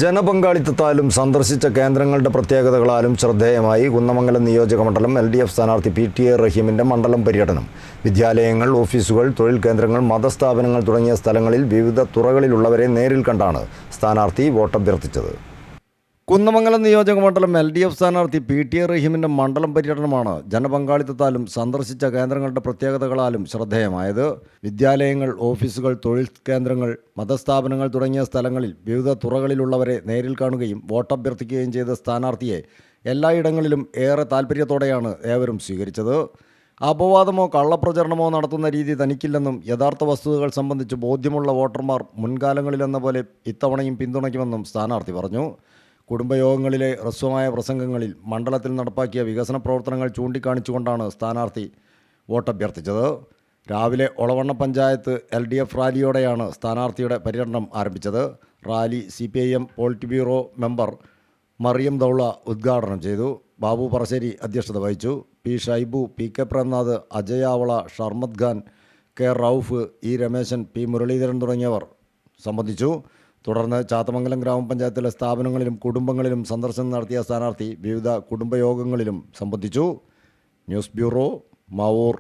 ജനപങ്കാളിത്തത്താലും സന്ദർശിച്ച കേന്ദ്രങ്ങളുടെ പ്രത്യേകതകളാലും ശ്രദ്ധേയമായി കുന്നമംഗലം നിയോജകമണ്ഡലം LDF സ്ഥാനാർത്ഥി PTA റഹീമിൻ്റെ മണ്ഡലം പര്യടനം. വിദ്യാലയങ്ങൾ, ഓഫീസുകൾ, തൊഴിൽ കേന്ദ്രങ്ങൾ, മതസ്ഥാപനങ്ങൾ തുടങ്ങിയ സ്ഥലങ്ങളിൽ വിവിധ തുറകളിലുള്ളവരെ നേരിൽ കണ്ടാണ് സ്ഥാനാർത്ഥി വോട്ടഭ്യർത്ഥിച്ചത്. കുന്നമംഗലം നിയോജകമണ്ഡലം LDF സ്ഥാനാർത്ഥി PTA റഹീമിൻ്റെ മണ്ഡലം പര്യടനമാണ് ജനപങ്കാളിത്തത്താലും സന്ദർശിച്ച കേന്ദ്രങ്ങളുടെ പ്രത്യേകതകളാലും ശ്രദ്ധേയമായത്. വിദ്യാലയങ്ങൾ, ഓഫീസുകൾ, തൊഴിൽ കേന്ദ്രങ്ങൾ, മതസ്ഥാപനങ്ങൾ തുടങ്ങിയ സ്ഥലങ്ങളിൽ വിവിധ തുറകളിലുള്ളവരെ നേരിൽ കാണുകയും വോട്ടഭ്യർത്ഥിക്കുകയും ചെയ്ത സ്ഥാനാർത്ഥിയെ എല്ലായിടങ്ങളിലും ഏറെ താൽപ്പര്യത്തോടെയാണ് ഏവരും സ്വീകരിച്ചത്. അപവാദമോ കള്ളപ്രചരണമോ നടത്തുന്ന രീതി തനിക്കില്ലെന്നും യഥാർത്ഥ വസ്തുതകൾ സംബന്ധിച്ച് ബോധ്യമുള്ള വോട്ടർമാർ മുൻകാലങ്ങളിലെന്ന പോലെ ഇത്തവണയും പിന്തുണയ്ക്കുമെന്നും സ്ഥാനാർത്ഥി പറഞ്ഞു. കുടുംബയോഗങ്ങളിലെ ഹ്രസ്വമായ പ്രസംഗങ്ങളിൽ മണ്ഡലത്തിൽ നടപ്പാക്കിയ വികസന പ്രവർത്തനങ്ങൾ ചൂണ്ടിക്കാണിച്ചുകൊണ്ടാണ് സ്ഥാനാർത്ഥി വോട്ടഭ്യർത്ഥിച്ചത്. രാവിലെ ഒളവണ്ണ പഞ്ചായത്ത് LDF റാലിയോടെയാണ് സ്ഥാനാർത്ഥിയുടെ പര്യടനം ആരംഭിച്ചത്. Rally CPIM polit bureau member Mariam Dhawale ഉദ്ഘാടനം ചെയ്തു. ബാബു പറശ്ശേരി അധ്യക്ഷത വഹിച്ചു. P. Shaibu, PK Premnath, അജയാവള, Sharmad Khan, K. Rauf, E. Rameshan, P. Muraleedharan തുടങ്ങിയവർ സംബന്ധിച്ചു. തുടർന്ന് ചാത്തമംഗലം ഗ്രാമപഞ്ചായത്തിലെ സ്ഥാപനങ്ങളിലും കുടുംബങ്ങളിലും സന്ദർശനം നടത്തിയ സ്ഥാനാർത്ഥി വിവിധ കുടുംബയോഗങ്ങളിലും സംബന്ധിച്ചു. News bureau, Mavoor.